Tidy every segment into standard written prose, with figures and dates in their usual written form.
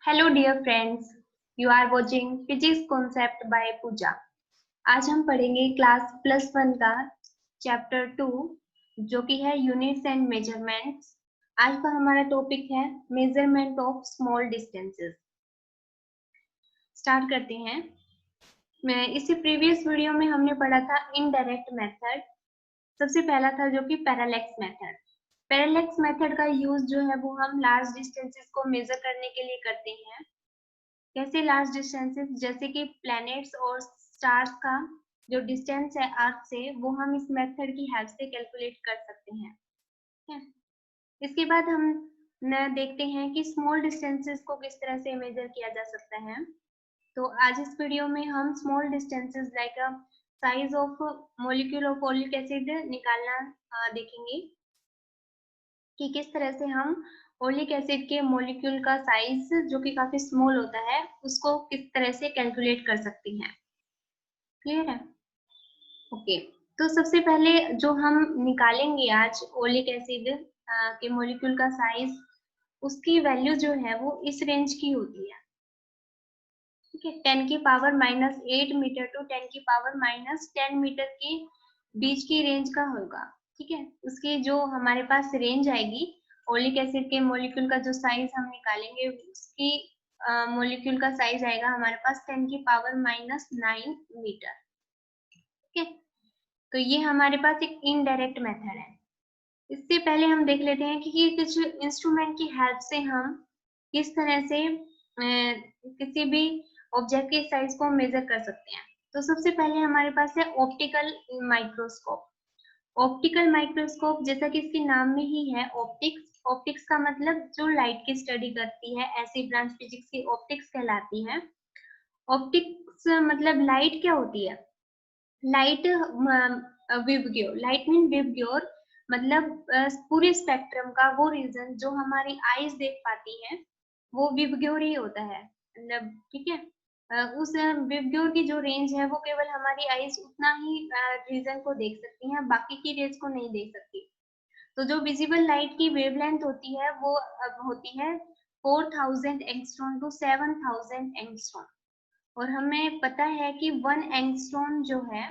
Hello dear friends, you are watching physics concept by Pooja. आज हम पढ़ेंगे क्लास +1 का चैप्टर 2 जो कि है यूनिट्स एंड मेजरमेंट्स। आज का हमारा टॉपिक है measurement of small distances. Start करते हैं। इससे प्रीवियस वीडियो में हमने पढ़ा था इनडायरेक्ट मेथड। सबसे पहला था जो कि पैरालेक्स मेथड। पैरालेक्स मेथड का यूज जो है वो हम लार्ज डिस्टेंसेस को मेजर करने के लिए करते हैं। कैसे लार्ज डिस्टेंसेस, जैसे कि प्लैनेट्स और स्टार्स का जो डिस्टेंस है अर्थ से, वो हम इस मेथड की हेल्प से कैलकुलेट कर सकते हैं। ठीक है। इसके बाद हम देखते हैं कि स्मॉल डिस्टेंसेस को किस तरह से मेजर किया जा सकता है। तो आज इस वीडियो में हम small distances like size of molecule of oleic acid निकालना देखेंगे कि किस तरह से हम ओलिक एसिड के मॉलिक्यूल का साइज जो कि काफी स्मॉल होता है उसको किस तरह से कैलकुलेट कर सकते हैं। क्लियर है? ओके। तो सबसे पहले जो हम निकालेंगे आज ओलिक एसिड के मॉलिक्यूल का साइज, उसकी वैल्यू जो है वो इस रेंज की होती है। ठीक है, 10 की पावर -8 मीटर टू 10 की पावर -10 मीटर के बीच की रेंज का होगा। ठीक है, उसकी जो हमारे पास रेंज आएगी ओलिक एसिड के मॉलिक्यूल का जो साइज हम निकालेंगे उसकी मॉलिक्यूल का साइज आएगा हमारे पास 10 की पावर -9 मीटर। ठीक है, तो ये हमारे पास एक इनडायरेक्ट मेथड है। इससे पहले हम देख लेते हैं कि कुछ इंस्ट्रूमेंट की हेल्प से हम किस तरह से किसी भी ऑब्जेक्ट के साइज को मेजर कर सकते हैं। तो सबसे पहले हमारे पास है ऑप्टिकल माइक्रोस्कोप। ऑप्टिकल माइक्रोस्कोप, जैसा कि इसके नाम में ही है ऑप्टिक्स। ऑप्टिक्स का मतलब जो लाइट की स्टडी करती है, ऐसी ब्रांच फिजिक्स की ऑप्टिक्स कहलाती है। ऑप्टिक्स मतलब लाइट क्या होती है? Light VIBGYOR, light mean VIBGYOR मतलब पूरे स्पेक्ट्रम का वो रीजन जो हमारी आईज देख पाती है वो विबग्योर ही होता है। मतलब ठीक है, उस विबग्योर की जो रेंज है वो केवल हमारी आईज उतना ही रीजन को देख सकती हैं, बाकी की रेंज को नहीं देख सकती। तो जो विजिबल लाइट की वेवलेंथ होती है वो होती है 4000 एंगस्ट्रॉम टू 7000 एंगस्ट्रॉम। और हमें पता है कि 1 एंगस्ट्रॉम जो है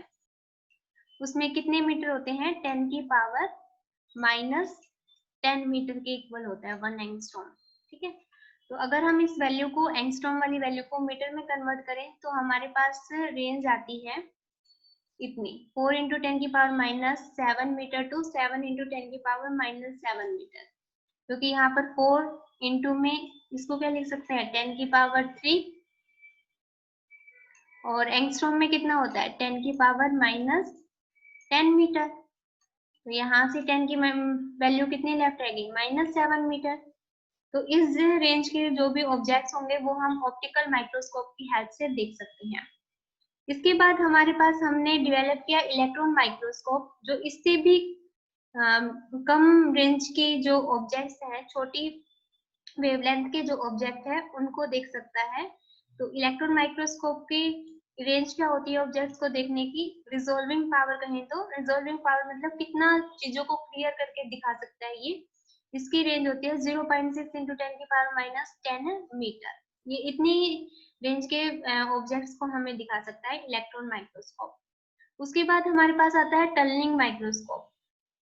उसमें कितने मीटर होते हैं? 10 की पावर -10 मीटर के इक्वल होता है 1 एंगस्ट्रॉम। ठीक है, तो अगर हम इस वैल्यू को, एंगस्ट्रॉम वाली वैल्यू को मीटर में कन्वर्ट करें तो हमारे पास रेंज आती है इतनी, 4 इंटू 10 की पावर -7 मीटर टू 7 इंटू 10 की पावर -7 मीटर। क्योंकि यहाँ पर 4 इंटू में इसको क्या लिख सकते हैं? 10 की पावर 3, और एंगस्ट्रॉम में कितना होता है? 10 की पावर -10 मीटर। तो यहाँ से 10 की वैल्यू कितनी लेफ्ट रहेगी? -7 मीटर। तो इस रेंज के जो भी ऑब्जेक्ट्स होंगे वो हम ऑप्टिकल माइक्रोस्कोप की हेल्प से देख सकते हैं। इसके बाद हमारे पास हमने डेवलप किया इलेक्ट्रॉन माइक्रोस्कोप, जो इससे भी कम रेंज के जो ऑब्जेक्ट्स हैं, छोटी वेवलेंथ के जो ऑब्जेक्ट है उनको देख सकता है। तो इलेक्ट्रॉन माइक्रोस्कोप की रेंज क्या होती है ऑब्जेक्ट्स को देखने की? रिजॉल्विंग पावर कहें तो, रिजॉल्विंग पावर मतलब कितना चीजों को क्लियर करके दिखा सकता है ये, इसकी रेंज होती है 0.6 इंटू 10 की पावर -10 मीटर। ये इतनी रेंज के ऑब्जेक्ट्स को हमें दिखा सकता है इलेक्ट्रॉन माइक्रोस्कोप। उसके बाद हमारे पास आता है टनलिंग माइक्रोस्कोप।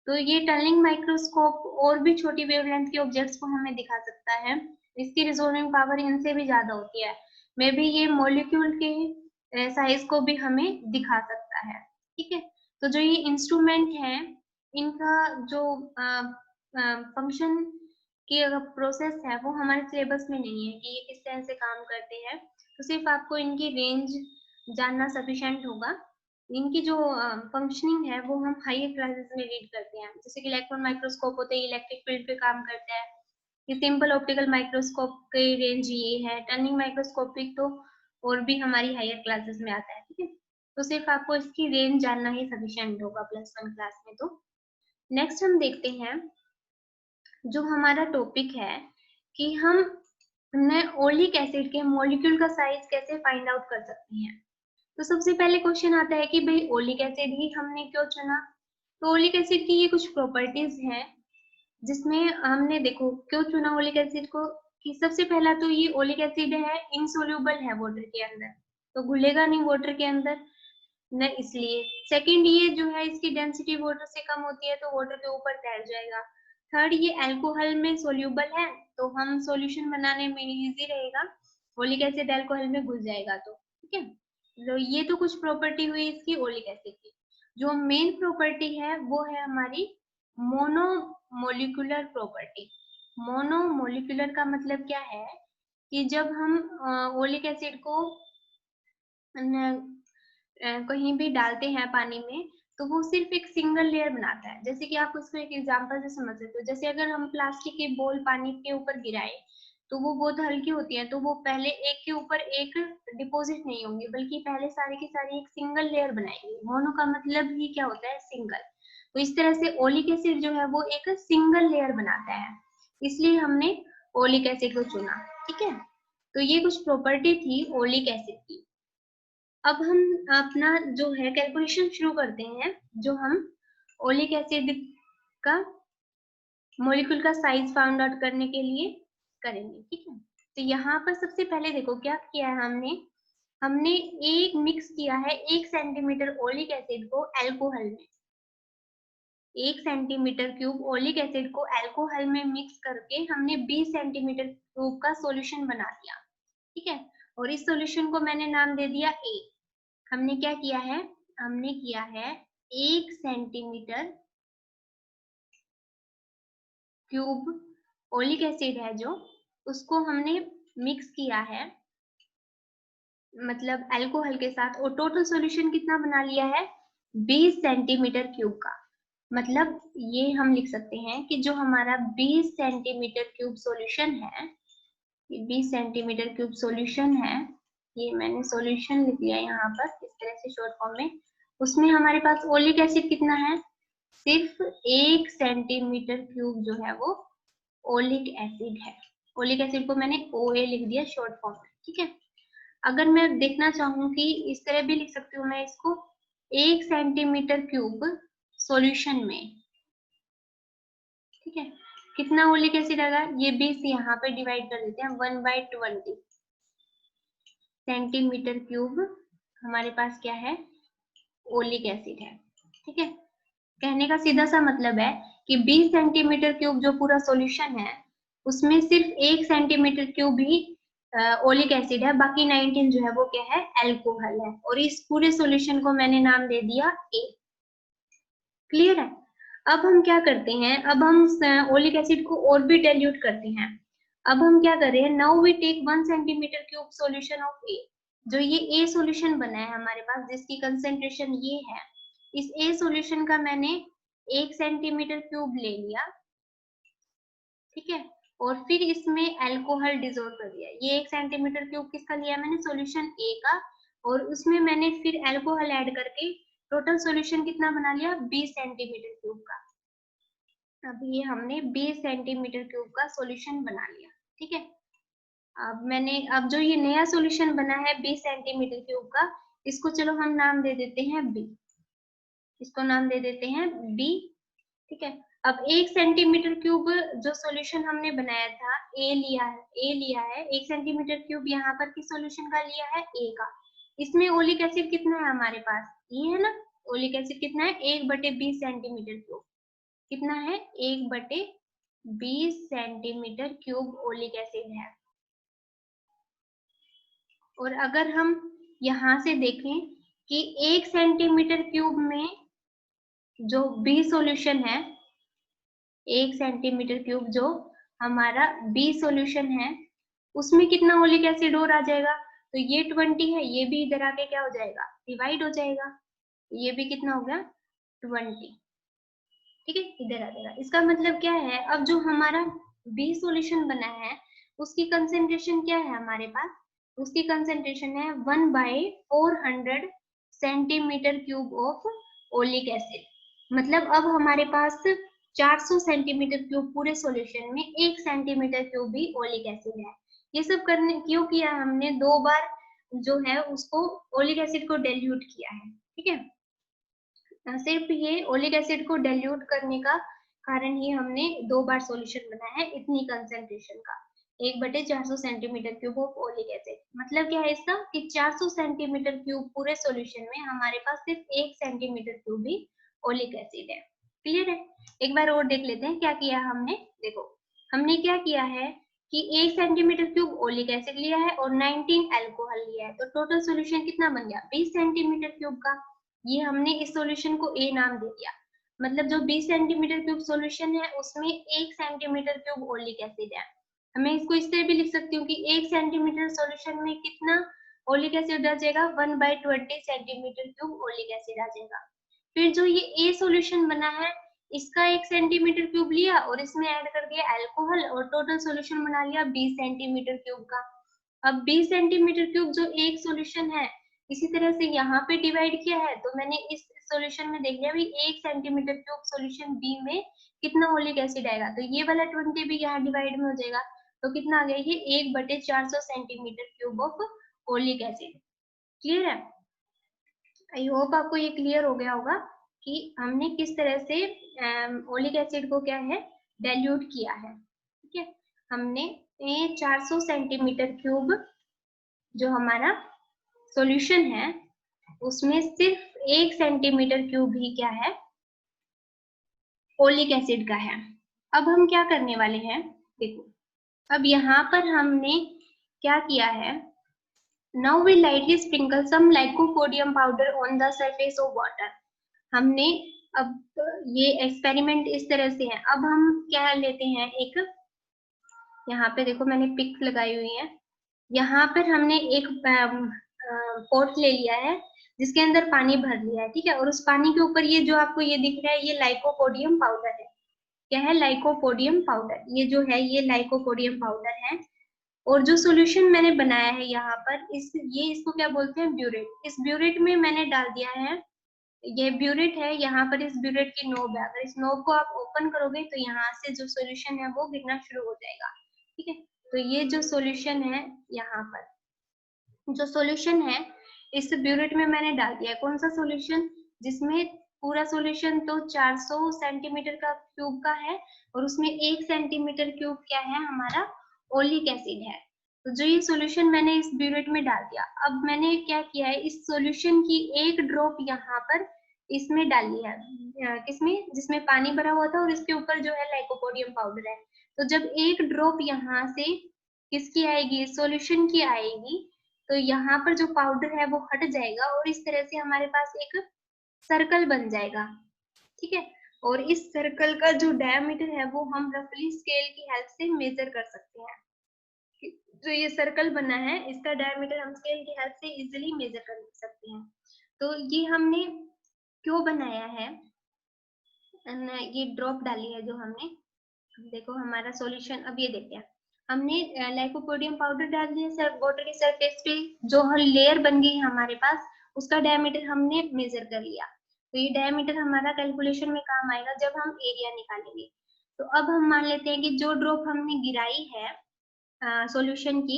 तो ये टनलिंग माइक्रोस्कोप और भी छोटी वेवलेंथ के ऑब्जेक्ट्स को हमें दिखा सकता है। इसकी रिजॉल्विंग पावर इनसे भी ज्यादा होती है। मे बी ये मॉलिक्यूल के साइज को भी हमें दिखा सकता है। ठीक है, तो जो ये इंस्ट्रूमेंट है इनका जो फंक्शन की प्रोसेस है वो हमारे सिलेबस में नहीं है कि ये किस तरह से काम करते हैं। तो सिर्फ आपको इनकी रेंज जानना सफिशिएंट होगा। इनकी जो फंक्शनिंग है वो हम हायर क्लासेस में रीड करते हैं। जैसे कि इलेक्ट्रॉन माइक्रोस्कोप होते हैं, इलेक्ट्रिक फील्ड पे काम करता है। ये सिंपल ऑप्टिकल माइक्रोस्कोप की रेंज ये है। टर्निंग माइक्रोस्कोपिक तो और भी हमारी हायर क्लासेस में आता है। ठीक है, तो सिर्फ आपको इसकी रेंज जानना ही सफिशिएंट होगा +1 क्लास में। तो नेक्स्ट हम देखते हैं जो हमारा टॉपिक है कि हम ओलिक एसिड के मॉलिक्यूल का साइज कैसे फाइंड आउट कर सकते हैं। तो सबसे पहले क्वेश्चन आता है कि भाई ओलिक एसिड ही हमने क्यों चुना? तो ओलिक एसिड की ये कुछ प्रॉपर्टीज हैं जिसमें हमने, देखो क्यों चुना ओलिक एसिड को, कि सबसे पहला तो ये ओलिक एसिड है, इनसोल्यूबल है वाटर के अंदर, तो घुलेगा नहीं वाटर के अंदर न, इसलिए। सेकंड, ये जो है इसकी डेंसिटी वाटर से कम होती है तो वाटर के ऊपर तैर जाएगा। थर्ड, ये अल्कोहल में सोल्यूबल है, तो हम सॉल्यूशन बनाने में इजी रहेगा, ओलिक एसिड अल्कोहल में घुल जाएगा तो, ठीक है। तो ये तो कुछ प्रॉपर्टी हुई इसकी ओलिक एसिड की। जो मेन प्रॉपर्टी है वो है हमारी मोनोमोलिकुलर प्रॉपर्टी। मोनोमोलिकुलर का मतलब क्या है कि जब हम ओलिक एसिड को कहीं भी डालते हैं पानी में, तो वो सिर्फ एक सिंगल लेयर बनाता है। जैसे कि आप उसको एक एग्जांपल से समझ सकते हो, जैसे अगर हम प्लास्टिक की बॉल पानी के ऊपर गिराए तो वो बहुत हल्की होती है, तो वो पहले एक के ऊपर एक डिपॉजिट नहीं होंगी, बल्कि पहले सारी की सारी एक सिंगल लेयर बनाएंगे। मोनो का मतलब ही क्या होता है, सिंगल। तो इस तरह से ओलिक एसिड जो है वो एक सिंगल लेयर बनाता है, इसलिए हमने ओलिक एसिड को चुना, ठीक है। तो ये कुछ प्रॉपर्टी थी ओलिक एसिड की। अब हम अपना जो है कैलकुलेशन शुरू करते हैं, जो हम ओलिक एसिड का मॉलिक्यूल का साइज फाउंड आउट करने के लिए करेंगे, ठीक है। तो यहाँ पर सबसे पहले देखो क्या किया है हमने हमने एक मिक्स किया है 1 सेंटीमीटर ओलिक एसिड को अल्कोहल में। 1 सेंटीमीटर क्यूब ओलिक एसिड को अल्कोहल में मिक्स करके हमने 20 सेंटीमीटर क्यूब का सॉल्यूशन बना दिया, ठीक है। और इस सॉल्यूशन को मैंने नाम दे दिया ए। हमने क्या किया है, हमने किया है 1 सेंटीमीटर क्यूब ओलिक एसिड है जो, उसको हमने मिक्स किया है मतलब अल्कोहल के साथ, और टोटल सॉल्यूशन कितना बना लिया है 20 सेंटीमीटर क्यूब का। मतलब ये हम लिख सकते हैं कि जो हमारा 20 सेंटीमीटर क्यूब सॉल्यूशन है, ये 20 सेंटीमीटर क्यूब सॉल्यूशन है, ये मैंने सॉल्यूशन लिख लिया यहाँ पर इस तरह से शॉर्ट फॉर्म में। उसमें हमारे पास ओलिक एसिड कितना है, सिर्फ 1 सेंटीमीटर क्यूब जो है वो ओलिक एसिड है। ओलिक एसिड को मैंने OA लिख दिया शॉर्ट फॉर्म में, ठीक है। अगर मैं देखना चाहूँ कि इस तरह भी लिख सकती हूँ मैं इसको, 1 सेंटीमीटर क्यूब सॉल्यूशन में, ठीक है, कितना ओलिक एसिड आएगा, ये 20 यहाँ पे डिवाइड कर देते हैं 1/20 सेंटीमीटर क्यूब हमारे पास क्या है, ओलिक एसिड है, ठीक है। कहने का सीधा सा मतलब है कि 20 सेंटीमीटर क्यूब जो पूरा सॉल्यूशन है उसमें सिर्फ 1 सेंटीमीटर क्यूब ही ओलिक एसिड है, बाकी 19 जो है वो क्या है, अल्कोहल है। और इस पूरे सॉल्यूशन को मैंने नाम दे दिया ए। क्लियर है। अब हम क्या करते हैं, अब हम ओलिक एसिड को और भी डाइल्यूट करते हैं। अब हम क्या कर रहे हैं, now we take 1 centimetre cube solution of A. जो ये ए सॉल्यूशन बना है हमारे पास जिसकी कंसेंट्रेशन ये है, इस ए सॉल्यूशन का मैंने 1 सेंटीमीटर क्यूब ले लिया, ठीक है। और फिर इसमें अल्कोहल डिसॉल्व कर दिया। ये 1 सेंटीमीटर क्यूब किसका लिया मैंने, सॉल्यूशन ए का, और उसमें मैंने फिर अल्कोहल ऐड करके टोटल सॉल्यूशन कितना बना लिया, 20 सेंटीमीटर क्यूब का। अब ये हमने 20 सेंटीमीटर क्यूब का सॉल्यूशन बना लिया, ठीक है। अब जो ये नया सॉल्यूशन बना है 20 सेंटीमीटर क्यूब का, इसको चलो हम नाम दे देते हैं बी। इसको नाम दे देते हैं बी, ठीक है। अब 1 सेंटीमीटर क्यूब जो सॉल्यूशन हमने बनाया था ए लिया है 1 सेंटीमीटर क्यूब यहाँ पर किस सॉल्यूशन का लिया है, ए का। इसमें ओलिक एसिड कितना है हमारे पास, ये है ना। ओलिक एसिड कितना है, 1/20 सेंटीमीटर क्यूब। कितना है, 1/20 सेंटीमीटर क्यूब ओलिक एसिड है। और अगर हम यहाँ से देखें कि 1 सेंटीमीटर क्यूब में जो बी सॉल्यूशन है, 1 सेंटीमीटर क्यूब जो हमारा बी सॉल्यूशन है, उसमें कितना ओलिक एसिड और आ जाएगा, तो ये 20 है, ये भी इधर आके क्या हो जाएगा, डिवाइड हो जाएगा। ये भी कितना हो गया 20, ठीक है, इधर आ जाएगा। इसका मतलब क्या है, अब जो हमारा बी सॉल्यूशन बना है उसकी कंसेंट्रेशन क्या है हमारे पास, उसकी कंसेंट्रेशन है 1/400 centimetre cube of oleic acid. मतलब अब हमारे पास 400 सेंटीमीटर क्यूब पूरे सॉल्यूशन में 1 सेंटीमीटर क्यूब भी ओलिक एसिड है। ये सब करने क्यों किया हमने, 2 बार जो है उसको ओलिक एसिड को डाइल्यूट किया है, ठीक है। सिर्फ ये ओलिक एसिड को डाइल्यूट करने का कारण ही हमने 2 बार सॉल्यूशन बनाया है इतनी कंसेंट्रेशन का। 1/400 centimetre cube of oleic acid. मतलब क्या है इसका कि 400 सेंटीमीटर क्यूब पूरे सॉल्यूशन में हमारे पास सिर्फ 1 सेंटीमीटर क्यूब ही ओलिक एसिड है। क्लियर है? एक बार और देख लेते हैं क्या किया हमने। देखो हमने क्या किया है कि 1 सेंटीमीटर क्यूब ओलिक एसिड लिया है और 19 अल्कोहल लिया है, तो टोटल सॉल्यूशन कितना बन गया 20 सेंटीमीटर क्यूब का। ये हमने इस सॉल्यूशन को ए नाम दे दिया। मतलब जो 20 सेंटीमीटर क्यूब सॉल्यूशन है उसमें 1 सेंटीमीटर क्यूब ओलिक एसिड है। मैं इसको इस तरह भी लिख सकती हूँ कि 1 सेंटीमीटर सॉल्यूशन में कितना ओलिक एसिड आ जाएगा 1/20 सेंटीमीटर क्यूब ओलिक एसिड आ जाएगा। फिर जो ये ए सॉल्यूशन बना है इसका 1 सेंटीमीटर क्यूब लिया और इसमें ऐड कर दिया अल्कोहल और टोटल सॉल्यूशन बना लिया 20 सेंटीमीटर क्यूब का। अब 20 सेंटीमीटर क्यूब जो एक सॉल्यूशन है इसी तरह से यहाँ पे डिवाइड किया है, तो मैंने इस सॉल्यूशन में देख लिया भी 1 सेंटीमीटर क्यूब सॉल्यूशन बी में कितना ओलिक एसिड आएगा, तो ये वाला 20 भी यहाँ डिवाइड में हो जाएगा, तो कितना आ गया ये 1/400 centimetre cube of oleic acid. Clear है? आई होप आपको ये क्लियर हो गया होगा कि हमने किस तरह से ओलिक एसिड को क्या है डाइल्यूट किया है। ठीक है, हमने 400 सेंटीमीटर क्यूब जो हमारा सॉल्यूशन है उसमें सिर्फ 1 सेंटीमीटर क्यूब ही क्या है ओलिक एसिड का है। अब हम क्या करने वाले हैं, देखो अब यहाँ पर हमने क्या किया है, now we lightly sprinkle some lycopodium powder on the surface of water। हमने अब ये एक्सपेरिमेंट इस तरह से है। अब हम क्या लेते हैं, एक यहाँ पे देखो मैंने पिक लगाई हुई है, यहाँ पर हमने एक पॉट ले लिया है जिसके अंदर पानी भर लिया है। ठीक है, और उस पानी के ऊपर ये जो आपको ये दिख रहा है ये लाइकोपोडियम पाउडर है। क्या है? Lycopodium powder. ये जो है ये लाइकोपोडियम पाउडर है। और जो सॉल्यूशन मैंने बनाया है यहाँ पर इसको क्या बोलते हैं, ब्यूरेट। इस ब्यूरेट में मैंने डाल दिया है, ये ब्यूरेट है, यहाँ पर इस ब्यूरेट की नोब है। अगर इस नोब को आप ओपन करोगे तो यहाँ से जो सॉल्यूशन है वो गिरना शुरू हो जाएगा। ठीक है, तो ये जो सॉल्यूशन है यहाँ पर जो सॉल्यूशन है इस ब्यूरेट में मैंने डाल दिया है। कौन सा सॉल्यूशन? जिसमें पूरा सॉल्यूशन तो 400 सेंटीमीटर का क्यूब का है और उसमें 1 सेंटीमीटर क्यूब क्या है हमारा ओलिक एसिड है। तो जो ये सॉल्यूशन मैंने इस ब्यूरेट में डाल दिया, अब मैंने क्या किया है इस सॉल्यूशन की एक ड्रॉप यहाँ पर इसमें डाली है, किसमें? जिसमें पानी भरा हुआ था और इसके ऊपर जो है लाइकोपोडियम पाउडर है। तो जब एक ड्रॉप यहाँ से किसकी आएगी, सॉल्यूशन की आएगी, तो यहाँ पर जो पाउडर है वो हट जाएगा और इस तरह से हमारे पास एक सर्कल बन जाएगा। ठीक है, और इस सर्कल का जो डायमीटर है वो हम रफली स्केल की हेल्प से मेजर कर सकते हैं। जो ये सर्कल बना है इसका डायमीटर हम स्केल की हेल्प से इजीली मेजर कर सकते हैं। तो ये हमने क्यों बनाया है, ये ड्रॉप डाली है जो हमने, देखो हमारा सॉल्यूशन अब ये देखते हैं। हमने लाइकोपोडियम पाउडर डाल दिया सर वाटर की सरफेस पे, जो लेयर बन गई हमारे पास उसका डायमीटर हमने मेजर कर लिया। तो ये डायमीटर हमारा कैलकुलेशन में काम आएगा जब हम एरिया निकालेंगे। तो अब हम मान लेते हैं कि जो ड्रॉप हमने गिराई है सॉल्यूशन की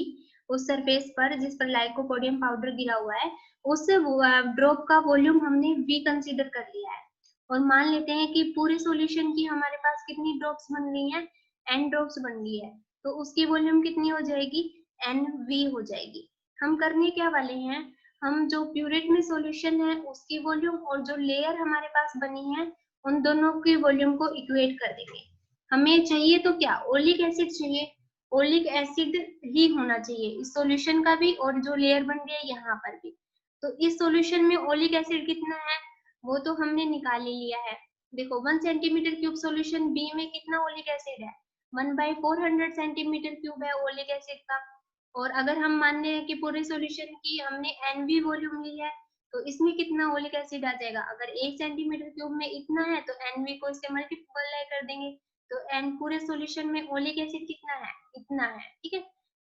उस सरफेस पर जिस पर लाइकोपोडियम पाउडर गिरा हुआ है, उस ड्रॉप का वॉल्यूम हमने V कंसीडर कर लिया है। और मान लेते हैं कि पूरे सॉल्यूशन की हमारे पास कितनी ड्रॉप्स बन गई हैं, N ड्रॉप्स बन गई है, तो उसकी वॉल्यूम कितनी हो जाएगी, NV हो जाएगी। हम करने क्या वाले हैं, हम जो प्यूरेट में सॉल्यूशन है उसकी वॉल्यूम और जो लेयर हमारे पास बनी है उन दोनों की वॉल्यूम को इक्वेट कर देंगे। हमें चाहिए तो क्या, ओलिक एसिड चाहिए, ओलिक एसिड ही होना चाहिए इस सॉल्यूशन का भी और जो लेयर बन गई है यहाँ पर भी। तो इस सॉल्यूशन में ओलिक एसिड कितना है वो तो हमने निकाल ही लिया है। देखो 1 सेंटीमीटर क्यूब सॉल्यूशन बी में कितना ओलिक एसिड है, 1/400 सेंटीमीटर क्यूब है ओलिक एसिड का। और अगर हम मान लें कि पूरे सॉल्यूशन की हमने NV वॉल्यूम ली है तो इसमें कितना ओलिक एसिड आ जाएगा, अगर 1 सेंटीमीटर क्यूब में इतना है तो NV को इससे मल्टीप्लाई कर देंगे, तो एन पूरे सॉल्यूशन में ओलिक एसिड कितना है, इतना है। ठीक है,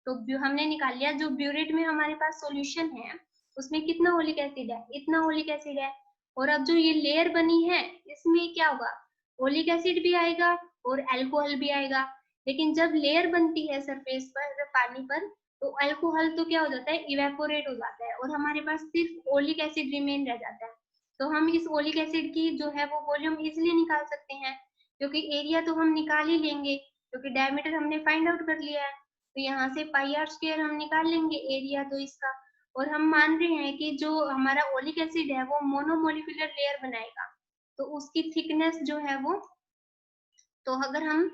तो हमने निकाल लिया जो ब्यूरेट में हमारे पास सॉल्यूशन है उसमें कितना ओलिक एसिड है, इतना ओलिक एसिड है। और अब जो ये लेयर बनी है इसमें क्या होगा, ओलिक एसिड भी आएगा और अल्कोहल भी आएगा। लेकिन जब लेयर बनती है सरफेस पर पानी पर तो अल्कोहल तो क्या हो जाता है, इवेपोरेट हो जाता है और हमारे पास सिर्फ ओलिक एसिड रिमेन रह जाता है। तो हम इस ओलिक एसिड की जो है वो वॉल्यूम इजिली निकाल सकते हैं, क्योंकि एरिया तो हम निकाल ही लेंगे क्योंकि डायमीटर हमने फाइंड आउट कर लिया है। तो यहाँ से पाई आर स्क्वायर हम निकाल लेंगे एरिया तो इसका, और हम मान रहे हैं कि जो हमारा ओलिक एसिड है वो मोनोमोलिकुलर लेयर बनाएगा, तो उसकी थिकनेस जो है वो, तो अगर हम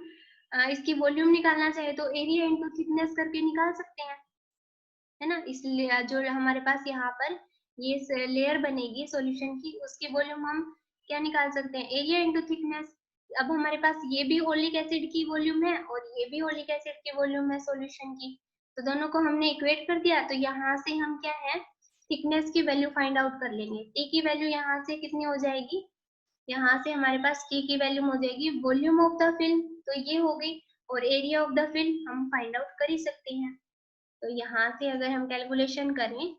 इसकी वॉल्यूम निकालना चाहे तो एरिया इंटू थिकनेस करके निकाल सकते हैं, है ना। इसलिए जो हमारे पास यहाँ पर ये लेयर बनेगी सॉल्यूशन की, उसकी वॉल्यूम हम क्या निकाल सकते हैं, एरिया इंटू थिकनेस। अब हमारे पास ये भी ओलिक एसिड की वॉल्यूम है और ये भी ओलिक एसिड की वॉल्यूम है सॉल्यूशन की, तो दोनों को हमने इक्वेट कर दिया। तो यहाँ से हम क्या है, थिकनेस की वैल्यू फाइंड आउट कर लेंगे। टी की वैल्यू यहाँ से कितनी हो जाएगी, यहाँ से हमारे पास टी की वैल्यू हो जाएगी वॉल्यूम ऑफ द फिल्म, तो ये हो गई, और एरिया ऑफ द फिल्म हम फाइंड आउट कर ही सकते हैं। तो यहाँ से अगर हम कैलकुलेशन करें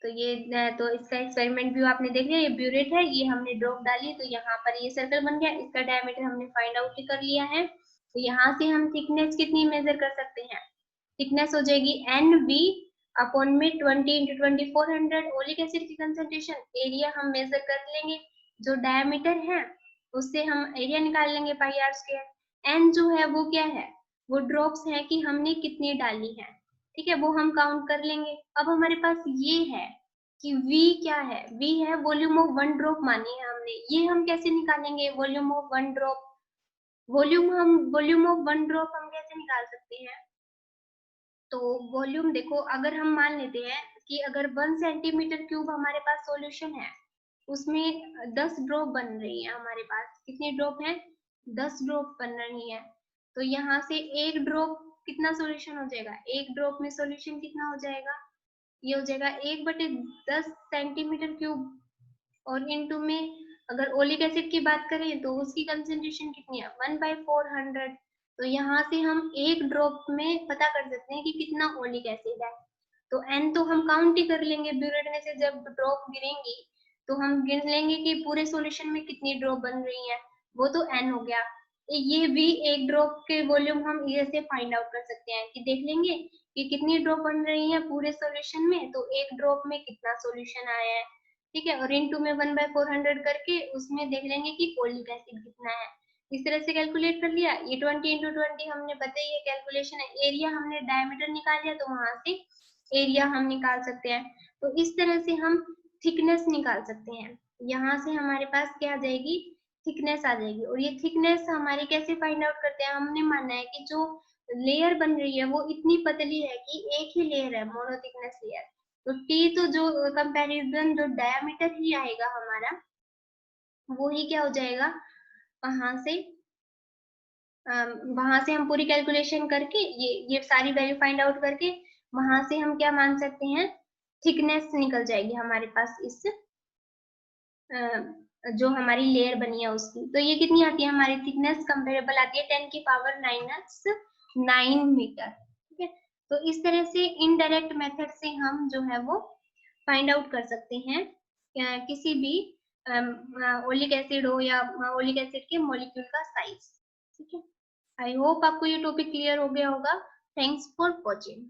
तो ये तो इसका एक्सपेरिमेंट व्यू आपने देख लिया, ये ब्यूरेट है, ये हमने ड्रॉप डाली तो यहाँ पर ये सर्कल बन गया, इसका डायमीटर हमने फाइंड आउट कर लिया है। तो यहाँ से हम थिकनेस कितनी मेजर कर सकते हैं, थिकनेस हो जाएगी एन वी अपॉन में 20 इंटू 2400 ओलिक एसिड की कंसंट्रेशन, एरिया हम मेजर कर लेंगे, जो डायमीटर है उससे हम एरिया निकाल लेंगे पाई आर स्क्वायर। एन जो है वो क्या है, वो ड्रॉप्स है कि हमने कितनी डाली है, ठीक है, वो हम काउंट कर लेंगे। अब हमारे पास ये है कि V क्या है, V है वॉल्यूम ऑफ वन ड्रॉप मानी है हमने, ये हम कैसे निकालेंगे volume of one drop, volume of one drop हम कैसे निकाल सकते हैं। तो वॉल्यूम देखो, अगर हम मान लेते हैं कि अगर 1 सेंटीमीटर क्यूब हमारे पास सॉल्यूशन है, उसमें 10 ड्रॉप बन रही है हमारे पास, कितनी ड्रॉप है, 10 ड्रॉप बन रही है, तो यहाँ से एक ड्रॉप कितना सॉल्यूशन हो जाएगा, एक ड्रॉप में सॉल्यूशन कितना हो जाएगा, ये हो जाएगा 1/10 सेंटीमीटर क्यूब, और इनटू में अगर ओलिक एसिड की बात करें तो उसकी कंसेंट्रेशन कितनी है 1/400, तो यहाँ से हम एक ड्रॉप में पता कर सकते हैं कि कितना ओलिक एसिड है। तो एन तो हम काउंट ही कर लेंगे, ब्यूरेट में से जब ड्रॉप गिरेंगी तो हम गिन लेंगे कि पूरे सॉल्यूशन में कितनी ड्रॉप बन रही है, वो तो एन हो गया। ये भी एक ड्रॉप के वॉल्यूम हम ये से फाइंड आउट कर सकते हैं कि देख लेंगे कि कितनी ड्रॉप बन रही है पूरे सॉल्यूशन में, तो एक ड्रॉप में कितना सॉल्यूशन आया है, ठीक है, और इनटू में 1/400 करके उसमें देख लेंगे कि ओलिक एसिड कितना है। इस तरह से कैलकुलेट कर लिया, ये 20 इंटू 20 हमने बताई है कैलकुलेशन है, एरिया हमने डायमीटर निकाल लिया तो वहां से एरिया हम निकाल सकते हैं। तो इस तरह से हम थिकनेस निकाल सकते हैं, यहाँ से हमारे पास क्या आ जाएगी, थिकनेस आ जाएगी। और ये थिकनेस हमारी कैसे फाइंड आउट करते हैं, हमने माना है कि जो लेयर बन रही है वो इतनी पतली है कि एक ही लेयर है, मोनो थिकनेस लेयर, तो टी तो जो कंपैरिजन जो डायमीटर ही आएगा हमारा, वो ही क्या हो जाएगा, वहां से वहां से हम पूरी कैलकुलेशन करके ये सारी वैल्यू फाइंड आउट करके वहां से हम क्या मान सकते हैं, थिकनेस निकल जाएगी हमारे पास इस जो हमारी लेयर बनी है उसकी। तो ये कितनी आती है हमारी थिकनेस, कंपेरेबल आती है 10 की पावर 9 मीटर, ठीक है। तो इस तरह से इनडायरेक्ट मेथड से हम जो है वो फाइंड आउट कर सकते हैं किसी भी ओलिक एसिड हो या ओलिक एसिड के मॉलिक्यूल का साइज, ठीक है। आई होप आपको ये टॉपिक क्लियर हो गया होगा। Thanks for watching.